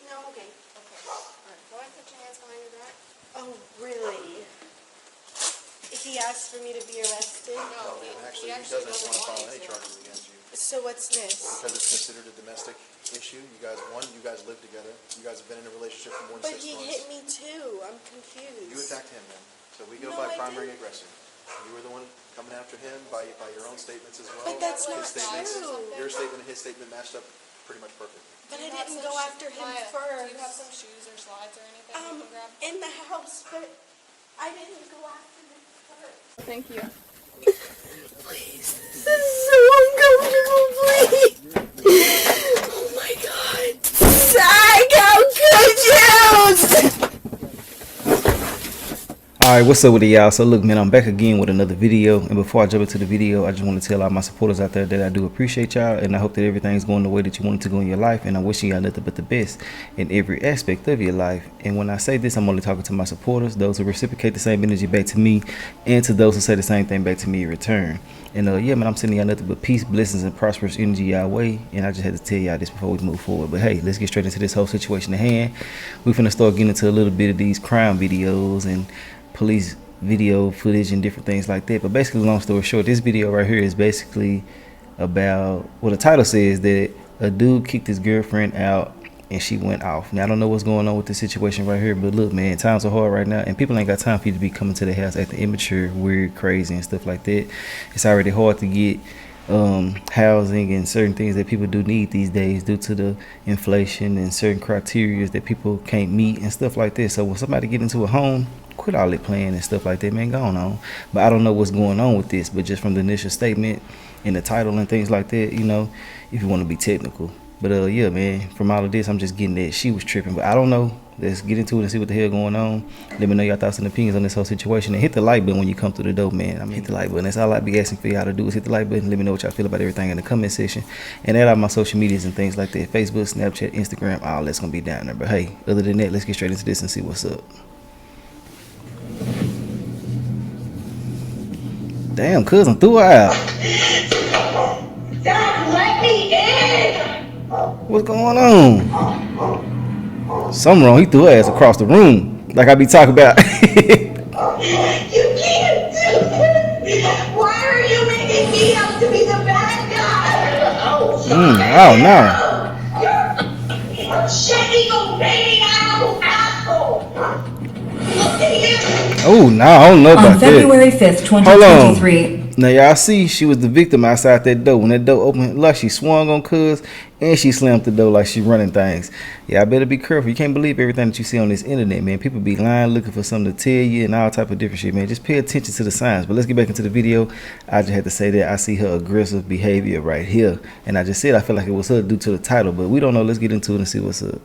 No, I'm okay. Okay. Alright, go ahead and put your hands behind your back. Oh, really? He asked for me to be arrested? No, Actually, he doesn't want to file any charges against you. So what's this? Because it's considered a domestic issue. You guys live together. You guys have been in a relationship for more than 6 months. But he hit me too. I'm confused. You attacked him then. So we go No, by I primary didn't. aggressor. You were the one coming after him by your own statements as well. But that's not His statements, true. your statement and his statement matched up pretty much perfect. But I Do you have didn't some go after him Maya, first. Do you have some shoes or slides or anything you can grab? In the house, but I didn't go after him first. Thank you. Please, this is so uncomfortable, please. Oh my God. Zach, how could you? Alright, what's up with it, y'all? So look, man, I'm back again with another video, and before I jump into the video, I just want to tell all my supporters out there that I do appreciate y'all, and I hope that everything's going the way that you want it to go in your life, and I'm wishing y'all nothing but the best in every aspect of your life. And when I say this, I'm only talking to my supporters, those who reciprocate the same energy back to me, and to those who say the same thing back to me in return. And yeah, man, I'm sending y'all nothing but peace, blessings, and prosperous energy y'all way, and I just had to tell y'all this before we move forward. But hey, let's get straight into this whole situation at hand. We're finna start getting into a little bit of these crime videos and police video footage and different things like that. But basically, long story short, this video right here is basically about, well, the title says that a dude kicked his girlfriend out and she went off. Now I don't know what's going on with this situation right here, but look, man, times are hard right now, and people ain't got time for you to be coming to the house acting immature, weird, crazy, and stuff like that. It's already hard to get housing and certain things that people do need these days due to the inflation and certain criteria that people can't meet and stuff like this. So when somebody get into a home, quit all that playing and stuff like that, man, going on. But I don't know what's going on with this, but just from the initial statement and the title and things like that, you know, if you want to be technical. But yeah, man, from all of this, I'm just getting that she was tripping, but I don't know. Let's get into it and see what the hell going on. Let me know your thoughts and opinions on this whole situation, and hit the like button when you come through the door, man. I mean, hit the like button. That's all I be asking for y'all to do, is hit the like button. Let me know what y'all feel about everything in the comment section, and add out my social medias and things like that: Facebook, Snapchat, Instagram, all that's gonna be down there. But hey, other than that, let's get straight into this and see what's up. Damn, cousin threw her out. Dad, let me in! What's going on? Something wrong. He threw her ass across the room, like I be talking about. You can't do this! Why are you making me out to be the bad guy? Oh no. You're shaking your baby out, asshole! Look at you! Oh no, I don't know about On February 5th, 2023. Now y'all see, she was the victim outside that door. When that door opened, like she swung on cuz, and she slammed the door like she running things. Y'all better be careful. You can't believe everything that you see on this internet, man. People be lying, looking for something to tell you and all type of different shit, man. Just pay attention to the signs. But let's get back into the video. I just had to say that I see her aggressive behavior right here, and I just said I feel like it was her due to the title, but we don't know. Let's get into it and see what's up.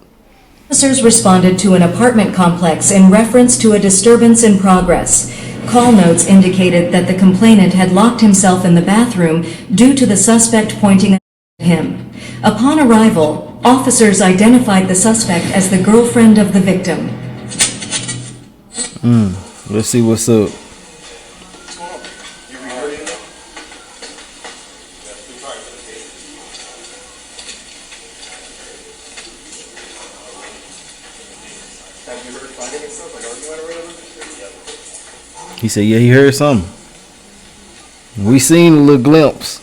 Officers responded to an apartment complex in reference to a disturbance in progress. Call notes indicated that the complainant had locked himself in the bathroom due to the suspect pointing at him. Upon arrival, officers identified the suspect as the girlfriend of the victim. Let's see what's up. Have you heard fighting and stuff, like arguing or whatever? He said, yeah, he heard something. We seen a little glimpse.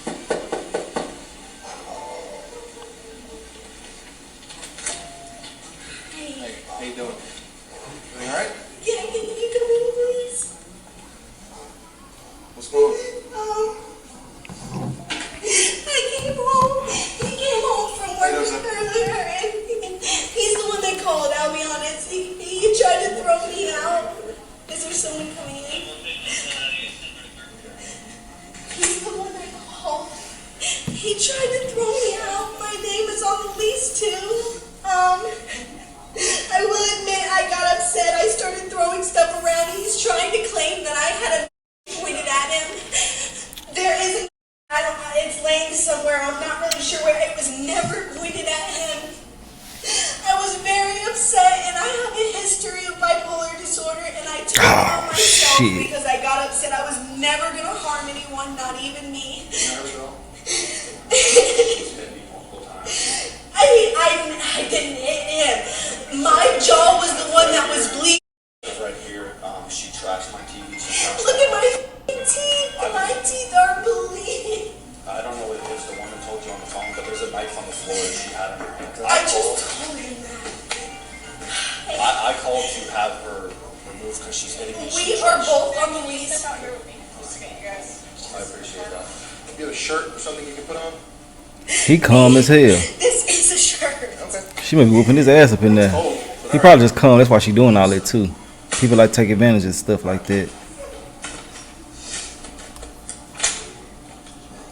Hey, how you doing? Doing alright? Yeah, can you come in, please? What's going on? I came home. He came home from work earlier, and he's the one that called, I'll be honest. He tried to throw me out. Is there someone coming in? He's the one that called. He tried to throw me out. My name is on the lease, too. I will admit I got upset. I started throwing stuff around. He's trying to claim that I had a pointed at him. There isn't. I don't know. It's laying somewhere. I'm not really sure where. It was never pointed at him. I was very upset, and I have a history of bipolar disorder, and I took it on myself because I got upset. I was never going to harm anyone, not even me. I didn't hit him. I just told him that. I called to have her removed because she's hitting me. We are both on the lease. I appreciate that. You have a shirt or something you can put on? He calm as hell. This is a shirt. Okay. She must be whooping his ass up in there. He probably just calm. That's why she doing all that too. People like take advantage of stuff like that.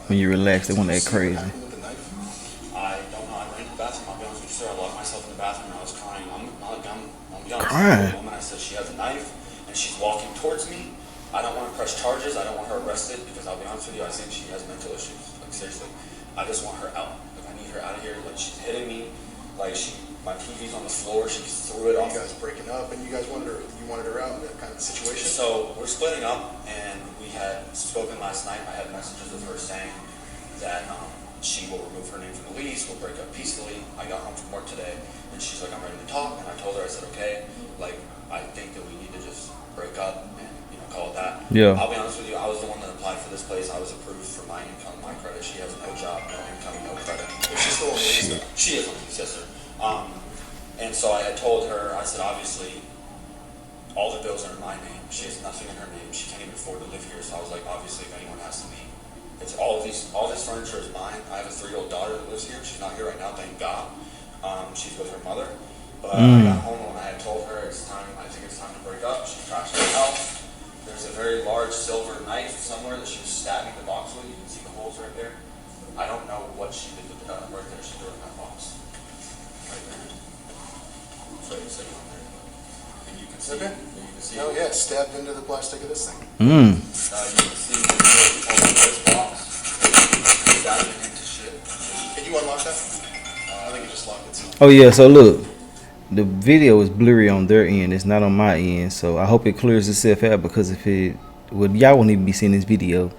When you relax, they want that crazy. I don't know. I went into the bathroom. I'll be honest with you, sir. I locked myself in the bathroom and I was crying. I'm young. Crying? The woman, I said she has a knife and she's walking towards me. I don't want to press charges. I don't want her arrested because I'll be honest with you, I think she has mental issues. Like seriously, I just want her out. Like I need her out of here. Like she's hitting me. Like my TV's on the floor. She threw it You off. guys breaking up and you wanted her out in that kind of situation? So we're splitting up, and we had spoken last night. I had messages of her saying that she will remove her name from the lease. We'll break up peacefully. I got home from work today, and she's like, "I'm ready to talk." And I told her, I said, "Okay, like I think that we need to just break up and call it that." Yeah. I'll be honest with you. I was the one that applied for this place. I was approved for my income, my credit. She has no job, no income, no credit. Is she still on the lease? She is on the lease, yes, sir. And so I had told her, I said, obviously, all the bills are in my name. She has nothing in her name. She can't even afford to live here. So I was like, obviously, if anyone has to leave, it's all this furniture is mine. I have a 3-year-old daughter that lives here. She's not here right now, thank God. She's with her mother. But I got home and I had told her I think it's time to break up. She trashed the house. There's a very large silver knife somewhere that she was stabbing the box with. You can see the holes right there. I don't know what she did with the right there. She threw it in that box. Right there. So you see on there. And you can see. Okay. You can see. Oh yeah, stabbed into the plastic of this thing. You can see all of this box. Stabbed it into shit. Can you unlock that? I think you just locked it. Oh yeah, so look, the video is blurry on their end. It's not on my end. So I hope it clears itself out, because if it would, y'all won't even be seeing this video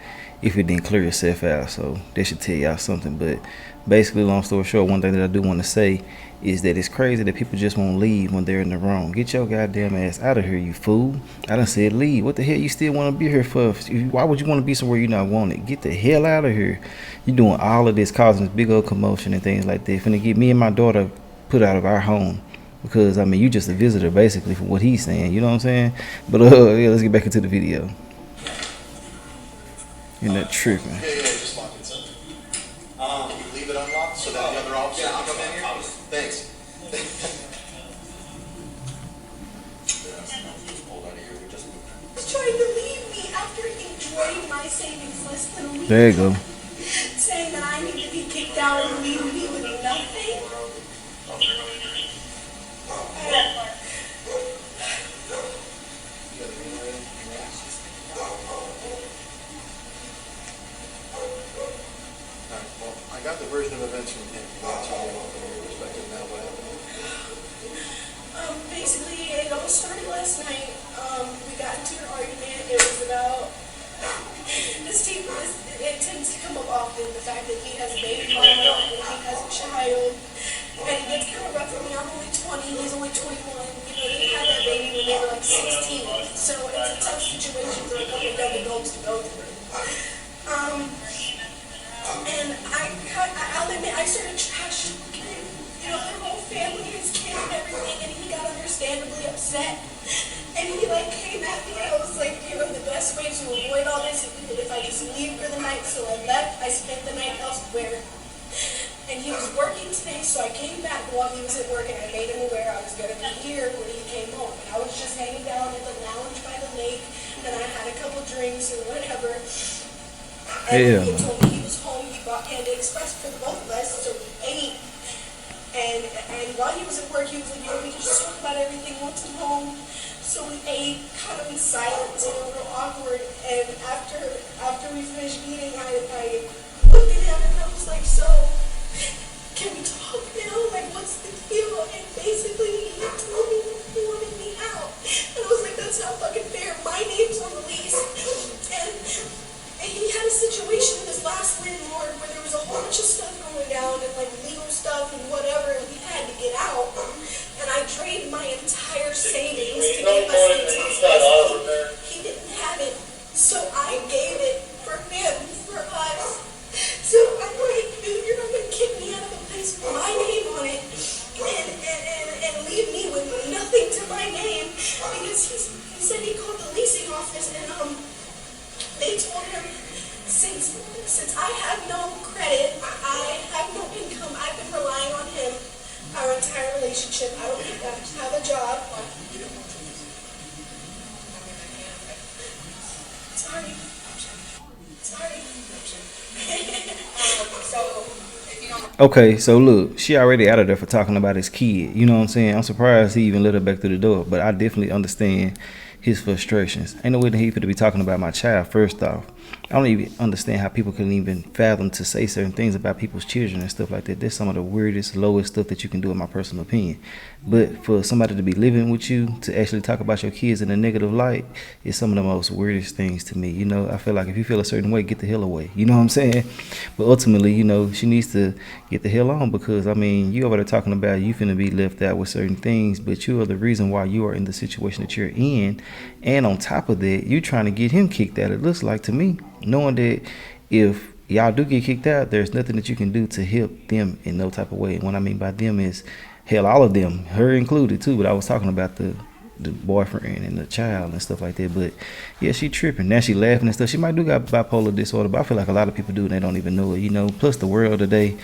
if it didn't clear itself out. So that should tell y'all something. But basically, long story short, one thing that I do want to say is that it's crazy that people just won't leave when they're in the wrong. Get your goddamn ass out of here, you fool. I done said leave. What the hell you still want to be here for? Why would you want to be somewhere you're not wanted? Get the hell out of here. You're doing all of this, causing this big old commotion and things like that. Finna get me and my daughter put out of our home. Because, I mean, you just a visitor, basically, for what he's saying. You know what I'm saying? But, yeah, let's get back into the video. You're not tripping. Yeah, just lock it. So. Can you leave it unlocked so that the other officer can come in here? Thanks. He's trying to leave me after he drained my savings less than a week. There you go. Saying that I need to be kicked out and leave me with nothing. I got the version of events from him. From your perspective now, what happened? Basically, it all started last night. We got into an argument. It was about it tends to come up often, the fact that he has a baby mama and he has a child. And it gets kind of rough for me. I'm only 20, he's only 21. They had that baby when they were like 16. So it's a tough situation for a couple of young adults to go through. And I'll admit, I started trashing their whole family, his kid and everything, and he got understandably upset. And he came at me, and I was like, the best way to avoid all this is if I just leave for the night. So I left, I spent the night elsewhere. And he was working today, so I came back while he was at work, and I made him aware I was going to be here when he came home. And I was just hanging down in the lounge by the lake, and I had a couple drinks or whatever. And he told me he was home. He bought Panda Express for the both of us, so we ate. And while he was at work, he was like, we can just talk about everything once I'm home. So we ate kind of in silence, real awkward. And after we finished eating, I looked at him and I was like, so, can we talk now? What's the deal? And basically, he told me he wanted me out. And I was like, that's not fucking fair. My name's on the lease. And he had a situation with his last landlord where there was a whole bunch of stuff going down and legal stuff and whatever, and he had to get out. And I drained my entire savings to get my savings. He didn't have it, so I gave it for him, for us. So I'm like, dude, you're not gonna kick me out of a place with my name entire relationship. I don't have a job. Sorry. Okay, so look, she already out of there for talking about his kid. You know what I'm saying? I'm surprised he even let her back through the door, but I definitely understand his frustrations. Ain't no way that he could be talking about my child, first off. I don't even understand how people can even fathom to say certain things about people's children and stuff like that. That's some of the weirdest, lowest stuff that you can do, in my personal opinion. But for somebody to be living with you, to actually talk about your kids in a negative light, is some of the most weirdest things to me. You know, I feel like if you feel a certain way, get the hell away. You know what I'm saying? But ultimately, you know, she needs to get the hell on, because, I mean, you over there talking about you finna be left out with certain things, but you are the reason why you are in the situation that you're in. And on top of that, you trying to get him kicked out, it looks like to me, knowing that if y'all do get kicked out, there's nothing that you can do to help them in no type of way. And what I mean by them is, hell, all of them, her included too, but I was talking about the boyfriend and the child and stuff like that. But yeah, she tripping. Now she laughing and stuff. She might do got bipolar disorder, but I feel like a lot of people do and they don't even know it, you know. Plus the world today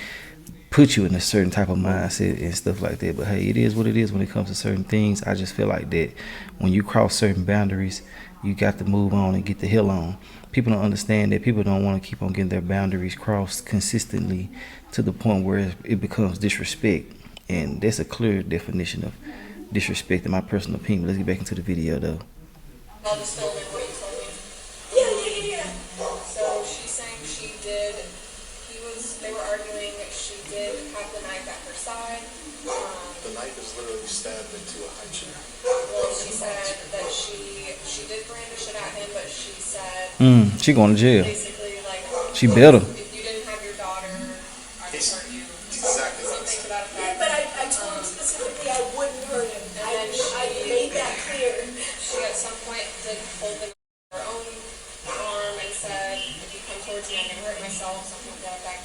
put you in a certain type of mindset and stuff like that. But hey, it is what it is when it comes to certain things. I just feel like that when you cross certain boundaries, you got to move on and get the hell on. People don't understand that. People don't want to keep on getting their boundaries crossed consistently to the point where it becomes disrespect. And that's a clear definition of disrespect in my personal opinion. Let's get back into the video though. I'll just fill in what you told me. Yeah. So she's saying they were arguing, she did have the knife at her side. The knife is literally stabbed into a high chair. Well, she said that she did brandish it at him, but she said She going to jail. basically like She better. if you didn't have your daughter, I would hurt you. Exactly what I Something said. to that effect. But I told him specifically I wouldn't hurt him. I made that clear. She at some point did hold the her own arm and said, if you come towards me, I'm going to hurt myself, something to that effect.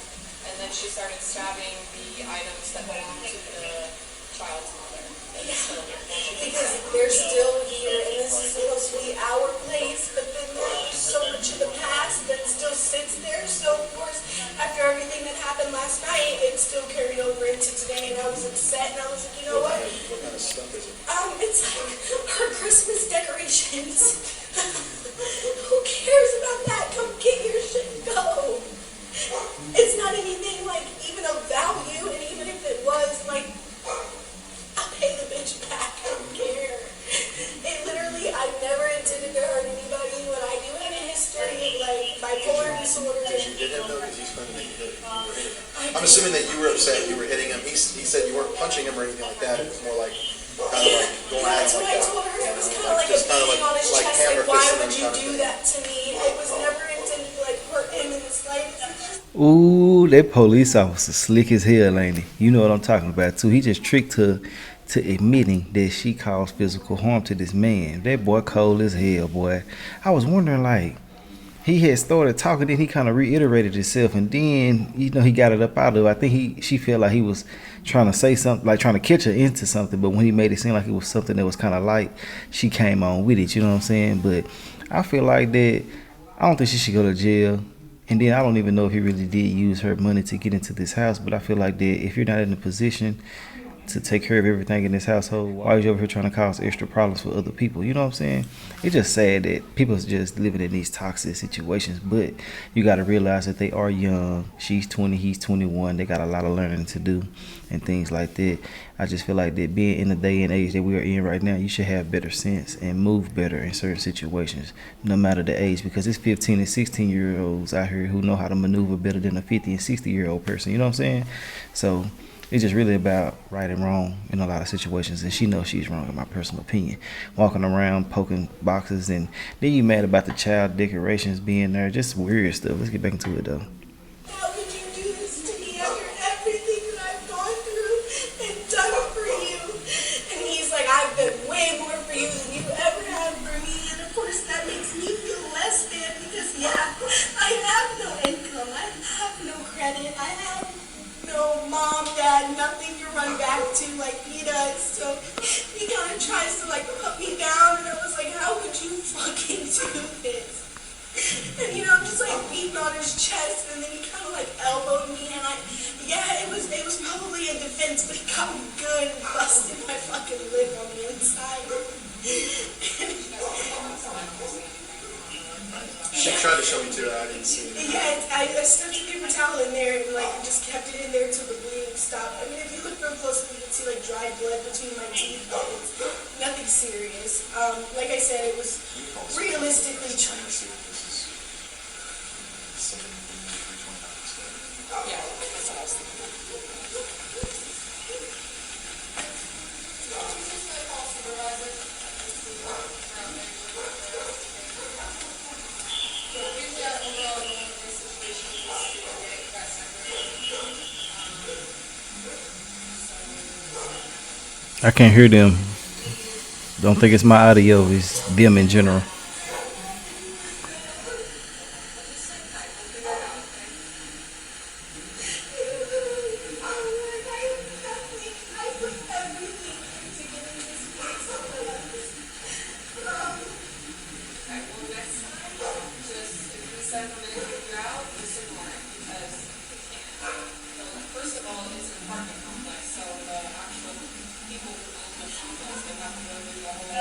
And then she started stabbing the items that belonged to the child's mother. Because they're still here, and this is supposed to be our place, but then there's so much of the past that still sits there. So, of course, after everything that happened last night, it still carried over into today, and I was upset, and I was like, you know what? What kind of stuff is it? It's like her Christmas decorations. Who cares about that? Come get your shit and go. It's not anything like even of value, and even if it was, like, I'll pay the bitch back. I don't care. It literally, I never intended to hurt anybody. When I do have a history of like bipolar disorder. Did you hit him though? Because he's claiming that you hit him. You were hitting him. I'm assuming that you were upset. You were hitting him. He said you weren't punching him or anything like that. It was more like kind of like going at That's him what like I that. told her. It was You know, kind of like a just kind of beating on his like chest. hammer Like, why fisting would him you kind of do thing. that to me? It was never intended to like hurt him in the slightest. Ooh, that police officer slick as hell, ain't he? You know what I'm talking about too. He just tricked her to admitting that she caused physical harm to this man. That boy cold as hell, boy. I was wondering, like, he had started talking, then he kind of reiterated himself, and then, you know, he got it up out of her. I think she felt like he was trying to say something, like trying to catch her into something, but when he made it seem like it was something that was kind of light, she came on with it, you know what I'm saying? But I feel like that, I don't think she should go to jail. And then I don't even know if he really did use her money to get into this house, but I feel like that if you're not in a position to take care of everything in this household, why are you over here trying to cause extra problems for other people? You know what I'm saying? It's just sad that people are just living in these toxic situations, but you got to realize that they are young. She's 20, he's 21. They got a lot of learning to do and things like that. I just feel like that being in the day and age that we are in right now, you should have better sense and move better in certain situations, no matter the age, because it's 15 and 16-year-olds out here who know how to maneuver better than a 50 and 60-year-old person. You know what I'm saying? So it's just really about right and wrong in a lot of situations, and she knows she's wrong in my personal opinion. Walking around poking boxes, and then you mad about the child decorations being there, just weird stuff. Let's get back into it though. How could you do this to me after everything that I've gone through and done for you? And he's like, I've done way more for you than you ever have for me. And of course that makes me feel less than, because yeah, I have no income, I have no credit, I have no mom, dad, nothing to run back to like he does. So he kind of tries to like put me down, and I was like, how could you fucking do this? And you know, I'm just like beating on his chest, and then he kind of like elbowed me, and it was probably a defense, but he I'm good busted my fucking lip on the inside. She tried to show me too. I didn't see it. Yeah, I stuck a paper towel in there and like just kept it in there till the bleeding stopped. I mean, if you look real closely, you can see like dry blood between my teeth. But it's nothing serious. Like I said, it was realistically. Trying to see if this is 7:329 instead. Yeah, that's what I was thinking. I can't hear them. Don't think it's my audio, it's them in general. First of all, it's an apartment complex, so the actual people who own the complex, they have to go through the whole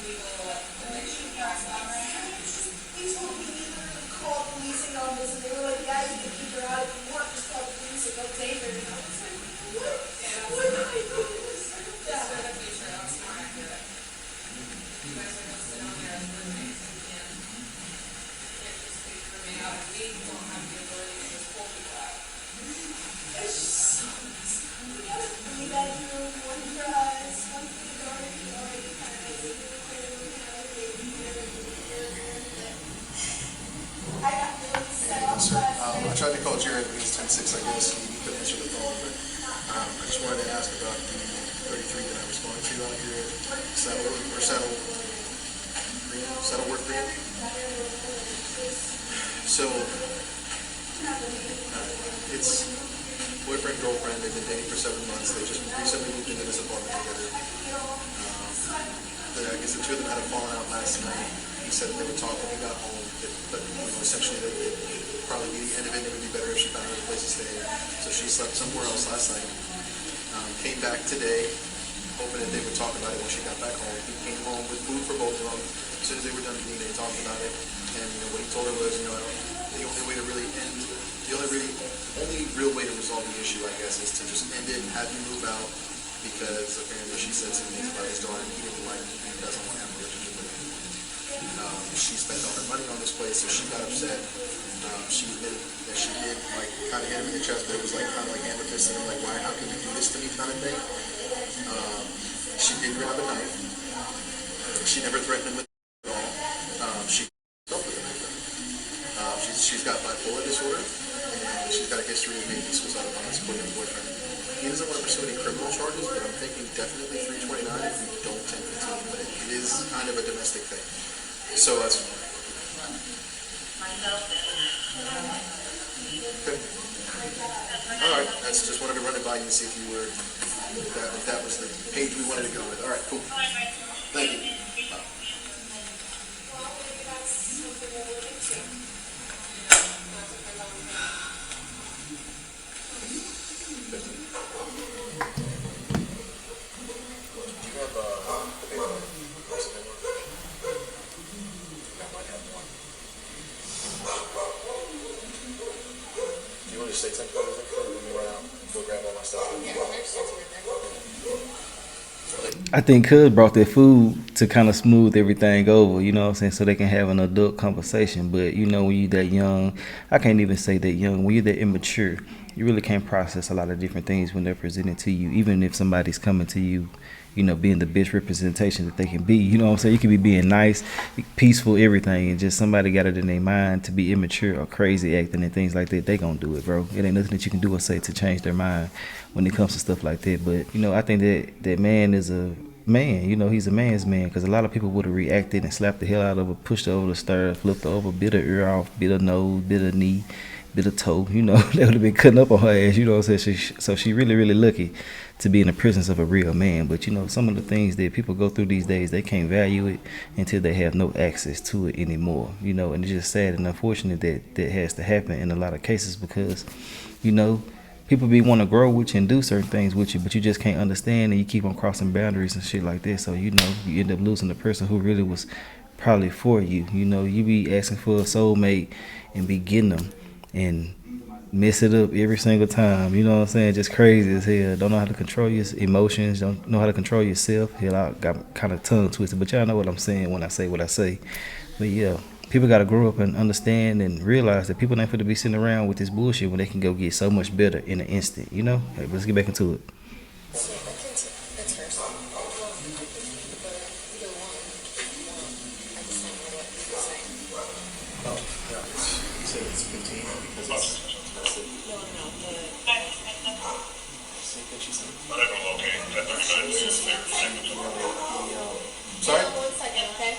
legal eviction process. They told me they literally called police and all this, and they were like, "Guys, you can keep her out if you want. Just call the police and they'll take her." And I was like, "What? What am I doing to deserve that?" So in the future, that's not accurate. You guys are gonna sit down there as roommates and can't just take your roommate out. We don't have the authority to just pull people out. It's just so messed up. We got a 3-bedroom, one for us, one for the daughter, you know, like, kind of like, I got really set up Sir, last I night. tried to call Jared, but he's 10-6, I guess. He couldn't answer the phone. But I just wanted to ask about the 33 that I was going to out here at Saddleworth Green. So, it's boyfriend, girlfriend. They've been dating for 7 months. They just recently moved into this apartment together. I guess the two of them had a falling out last night. He said that they would talk when he got home, but essentially that it would probably be the end of it. It would be better if she found another place to stay. So she slept somewhere else last night. Came back today, hoping that they would talk about it when she got back home. He came home with food for both of them. As soon as they were done eating, they talked about it. And what he told her was, the only way to really end, the only real way to resolve the issue, I guess, is to just end it and have you move out, because apparently she said some things about his daughter and he didn't like it. He doesn't want to have a relationship with him. She spent all her money on this place, so she got upset. She admitted that she did kind of hit him in the chest, but it was kind of like amethyst, and like, why? How can you do this to me, kind of thing. She did grab a knife. She never threatened him with it at all. She up with a knife. She's got bipolar disorder, and she's got a history of being suicidal on this boyfriend. He doesn't want to pursue any criminal charges, but I'm thinking definitely 329 if we don't 1015. But it is kind of a domestic thing. So that's okay. All right, that's just wanted to run it by you and see if you were if that was the page we wanted to go with. All right, cool. Thank you. Say something when we run out. Go grab all my stuff. I think Cuz brought that food to kind of smooth everything over, you know what I'm saying, so they can have an adult conversation. But when you're that young, I can't even say that young, when you're that immature, you really can't process a lot of different things when they're presented to you, even if somebody's coming to you, being the best representation that they can be. You know what I'm saying? You can be being nice, peaceful, everything, and just somebody got it in their mind to be immature or crazy acting and things like that. They gonna do it, bro. It ain't nothing that you can do or say to change their mind when it comes to stuff like that. But I think that man is a man. He's a man's man, because a lot of people would have reacted and slapped the hell out of her, pushed her over the stairs, flipped her over, bit her ear off, bit her nose, bit her knee, bit her toe. They would have been cutting up on her ass. You know what I'm saying? So she really, really lucky to be in the presence of a real man. But some of the things that people go through these days, they can't value it until they have no access to it anymore. And it's just sad and unfortunate that has to happen in a lot of cases, because people be want to grow with you and do certain things with you, but you just can't understand, and you keep on crossing boundaries and shit like this. So you know, you end up losing the person who really was probably for you. You know, you be asking for a soulmate and be getting them and mess it up every single time. You know what I'm saying? Just crazy as hell. Don't know how to control your emotions. Don't know how to control yourself. Hell, I got kind of tongue twisted, but y'all know what I'm saying when I say what I say. But yeah, people got to grow up and understand and realize that people ain't fit to be sitting around with this bullshit when they can go get so much better in an instant. You know? Hey, let's get back into it. It's her song. Either one. I just don't know what you're saying. Oh, yeah. You said it's 15 because it's expensive. No, the... Same thing she said. Whatever, okay. That 39 is Sorry? One second, okay?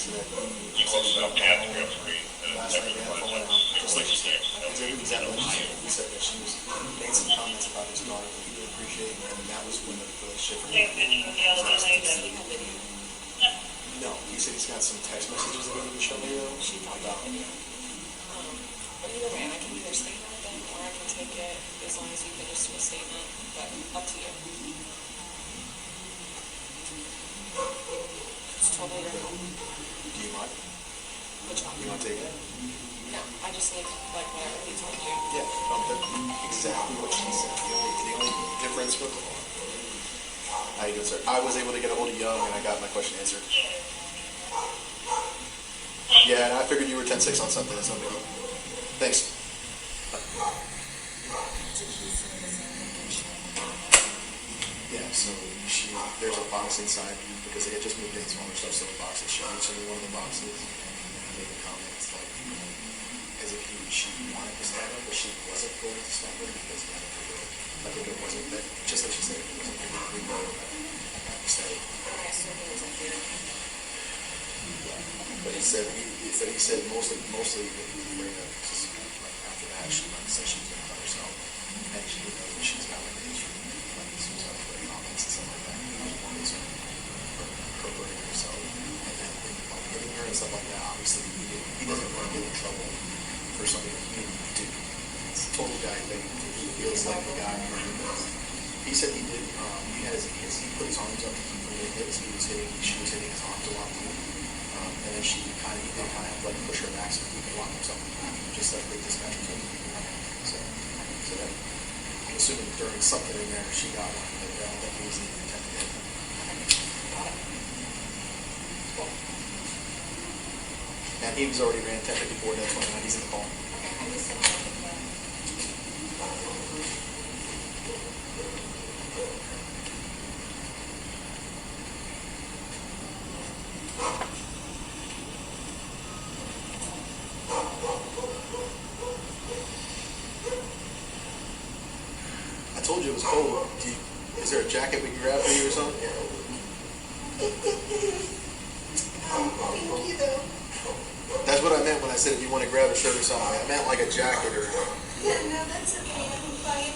So that you close it up, you have to be up free. And last never night they had replies fallen up. out, just like you said. Exactly what she said. You said that she was made some comments about his daughter that he didn't appreciate, and that was when the relationship No, he said he's got some text messages that he can show me though. About But either way, I can either stay on them or I can take it as long as you finish to a statement, but up to you. It's totally your call. do you mind? Which one? You want to take it? No, I just need like whatever he told you. Yeah, exactly what she said. The only difference with how you doing, sir? I was able to get a hold of Young and I got my question answered. Yeah, and I figured you were 10-6 on something. That's no big deal. Thanks. Yeah, so there's a box inside because they had just moved in, so all their stuff's in a box. And she each every one of the boxes and made the comments like, as if she wanted to stab her, but she wasn't going to stab her because I think it wasn't that, just like she said, it wasn't very good. So, I assume he was like here. but he said mostly just like after that she said she was gonna cut herself, and she didn't know that she's got like a history like suicide comments and stuff like that. One is her burning herself, and then like hitting her and stuff like that. Obviously, he doesn't want to get in trouble for something that he didn't do. It's a total guy thing. He feels like the guy. He said he did. He put his arms up to keep from getting hit. So she was hitting his arms a lot too. And then he did kind of like push her back so he could lock himself in the bathroom, just like the dispatcher told me. So that, I'm assuming during something in there, she got one, but I don't think he was even intended to hit her. Well, and he was already ran 1054, that's 29, he's in the call. Okay, I'm just gonna look at that. I told you it was cold. Is there a jacket we can grab for you or something? Thank you, though. That's what I meant when I said if you want to grab a shirt or something. I meant like a jacket or... Yeah, no, that's okay. I'm fine.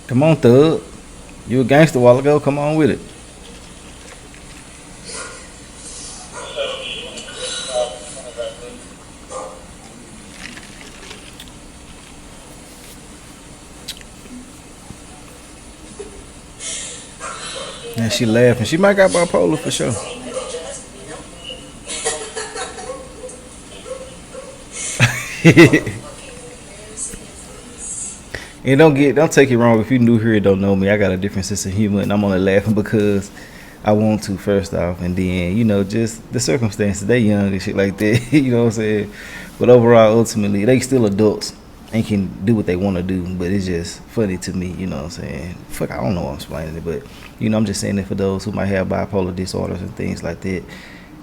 Come on, thug. You a gangster a while ago. Come on with it. And she laughing. She might got bipolar for sure. And don't take it wrong if you new here and don't know me. I got a different sense of humor, and I'm only laughing because I want to first off, and then just the circumstances. They young and shit like that. You know what I'm saying? But overall, ultimately, they still adults and can do what they want to do. But it's just funny to me. You know what I'm saying? Fuck, I don't know how I'm explaining it, but I'm just saying it for those who might have bipolar disorders and things like that.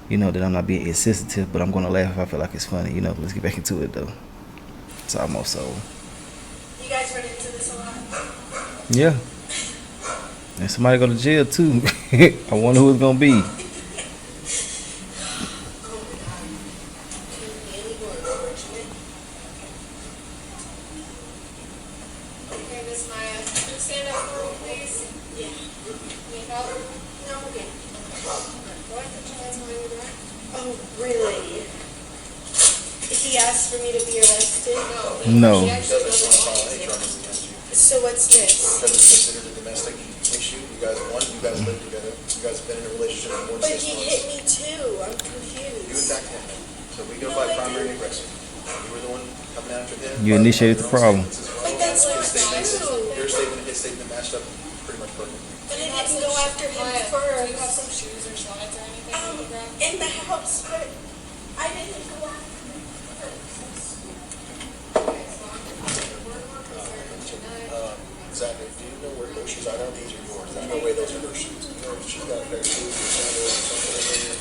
That I'm not being insensitive, but I'm gonna laugh if I feel like it's funny. Let's get back into it though. It's almost so. You guys run into this a lot? Yeah. And somebody go to jail too. I wonder who it's gonna be. Okay, Miss Maya, can you stand up for me, please? Yeah. Need help? No, okay. What? Put your hands behind your back? Oh, really? He asked for me to be arrested? No. She actually Doesn't doesn't want to file want any you to. charges against you. So what's this? Because it's considered a domestic issue. You guys live together. You guys have been in a relationship for more than But 6 he months. hit me too. I'm You confused. attacked him. So we go by primary aggressor. You were the one coming after him. You initiated the problem. But that's not true. Your statement and his statement matched up pretty much perfectly. But I didn't go after him Maya, do you have some first. shoes or slides or anything you can grab? In the house, but I didn't go after him first. Okay, so we're more concerned tonight. Exactly. Do you know where her shoes are? I don't think these are yours. There's no way those are her shoes. You know, if she's got a pair of shoes or sandals or something in there.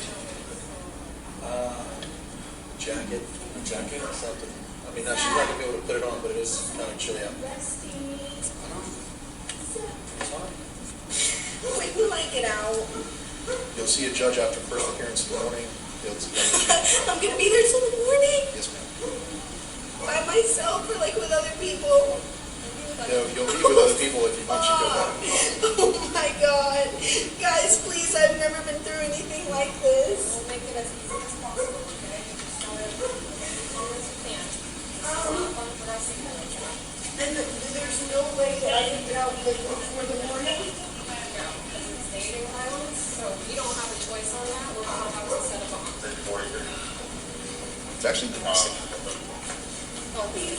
Jacket or something. I mean, now she's not gonna be able to put it on, but it is kind of chilly out. When will I get out? You'll see a judge after first appearance in the morning. I'm gonna be there till the morning Yes, ma'am. by myself or like with other people. You'll be with other people if you once you go back. Oh my god. Guys, please, I've never been through anything like this. We'll make it as easy as possible, okay? Just try to as long as you can. Fun for us to manage. And there's no way that I can get out like before the morning. No, because it's dating violence, so we don't have a choice on that. We're gonna have to set a bond. It's actually domestic. Oh, really?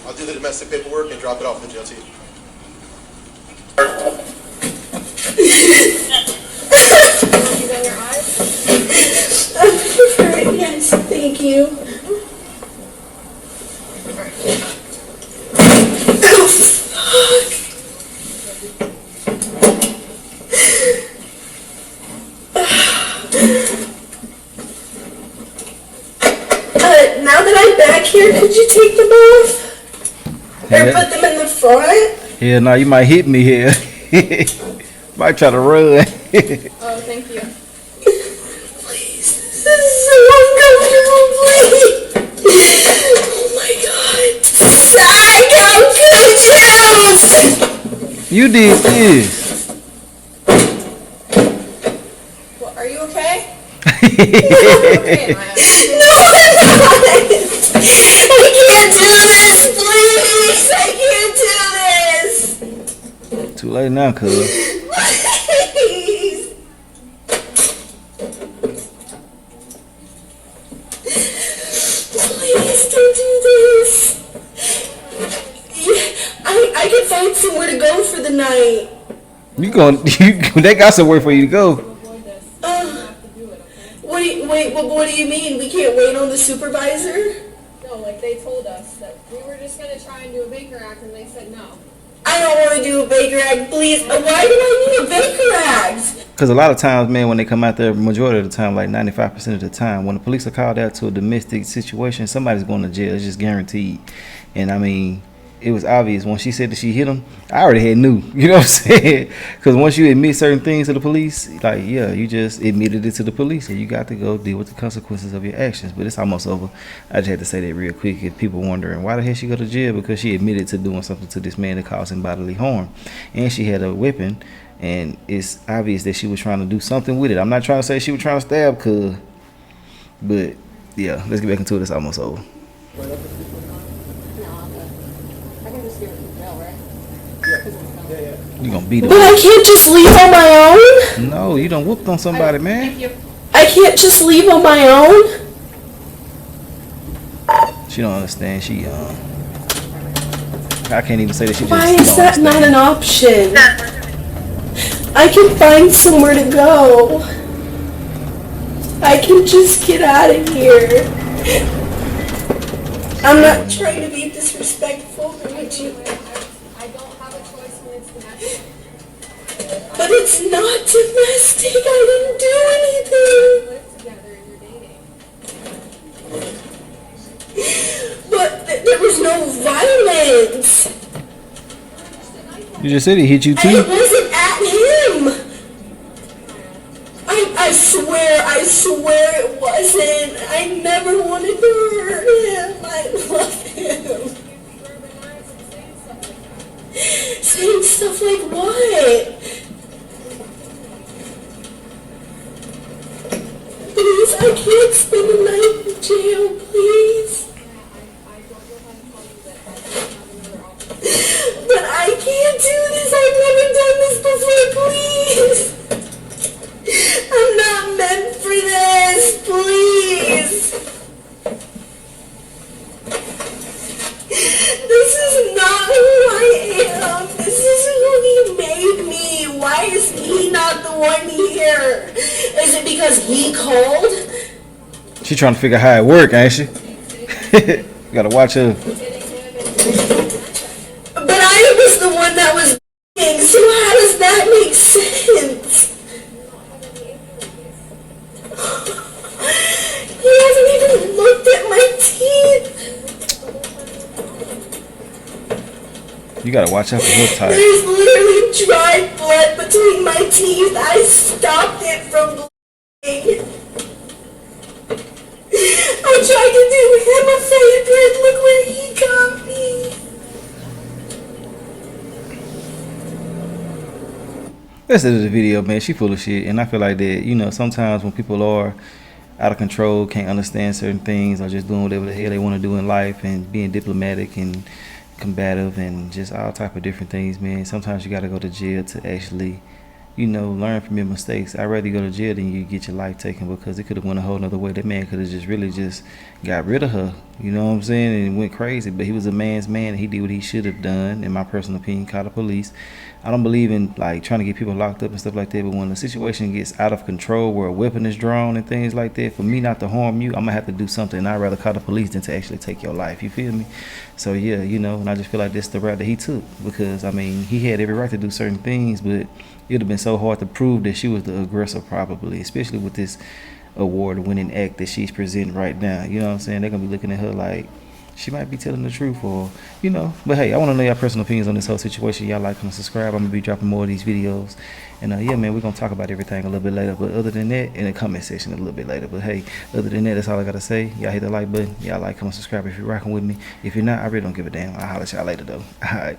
I'll do the domestic paperwork and drop it off at the jail to you. You got your eyes? Yes, thank you. Oh, fuck. Now that I'm back here, could you take them off? Or put them in the front? Yeah, no, you might hit me here. Might try to run. Oh, thank you. Please, this is so uncomfortable, please. Oh my god. Psycho Cuckoos! You did this. Well, are you okay? No, Okay, Maya. I'm not! I can't do this, please! I can't do this! Too late now, cuz. Please! Please don't do this! Yeah, I can find somewhere to go for the night. They got somewhere for you to go. Avoid this. You have to do it, okay? What do you mean? We can't wait on the supervisor? No, like they told us that we were just gonna try and do a Baker Act, and they said no. I don't want to do a Baker Act, please. Why do I need a Baker Act? Because a lot of times, man, when they come out there, majority of the time, like 95% of the time, when the police are called out to a domestic situation, somebody's going to jail. It's just guaranteed. And I mean, it was obvious when she said that she hit him. I already had knew. You know what I'm saying? Because once you admit certain things to the police, like, yeah, you just admitted it to the police, and you got to go deal with the consequences of your actions. But it's almost over. I just had to say that real quick. If people wondering why the hell she go to jail, because she admitted to doing something to this man that caused him bodily harm, and she had a weapon, and it's obvious that she was trying to do something with it. I'm not trying to say she was trying to stab, but yeah, let's get back into it. It's almost over. You gonna beat her? But I can't just leave on my own? No, you done whooped on somebody, man. I can't just leave on my own? She don't understand. I can't even say that she just Why don't is that not understand. an option? I can find somewhere to go. I can just get out of here. I'm not trying to be disrespectful, but you... I don't have a choice when it's domestic. But it's not domestic. I didn't do You anything. live together and you're dating. But there was no violence. You just said he hit you And too. it wasn't at him. I swear it wasn't. I never wanted to hurt him. I love him. Saying stuff like what? Please, I can't spend the night in jail, please. But I can't do this. I've never done this before, please. I'm not meant for this, please. This is not who I am. This is who he made me. Why is he not the one here? Is it because he called? She trying to figure out how it work, ain't she? You gotta watch her. But I was the one that was b***ing, so how does that make sense? He hasn't even looked at my teeth. You gotta watch out for her type. There's literally dry blood between my teeth. I stopped it from bleeding. I tried to do him a favor. Look where he got me. That's the end of the video, man. She full of shit, and I feel like that. You know, sometimes when people are out of control, can't understand certain things, or just doing whatever the hell they want to do in life, and being diplomatic and combative and just all type of different things, man. Sometimes you gotta go to jail to actually, you know, learn from your mistakes. I'd rather you go to jail than you get your life taken, because it could have went a whole nother way. That man could have just really just got rid of her, you know what I'm saying, and went crazy. But he was a man's man, and he did what he should have done, in my personal opinion. Called the police. I don't believe in like trying to get people locked up and stuff like that, but when the situation gets out of control where a weapon is drawn and things like that, for me not to harm you, I'm gonna have to do something. I'd rather call the police than to actually take your life. You feel me? So yeah, you know, and I just feel like that's the route that he took, because I mean, he had every right to do certain things, but it would have been so hard to prove that she was the aggressor, probably, especially with this award-winning act that she's presenting right now. You know what I'm saying? They're gonna be looking at her like she might be telling the truth, or you know. But hey, I want to know your personal opinions on this whole situation. Y'all like, comment, subscribe. I'm gonna be dropping more of these videos, and yeah, man, we're gonna talk about everything a little bit later. But other than that, in the comment section a little bit later. But hey, other than that, that's all I gotta say. Y'all hit the like button. Y'all like, comment, subscribe if you're rocking with me. If you're not, I really don't give a damn. I'll holler at y'all later though. All right.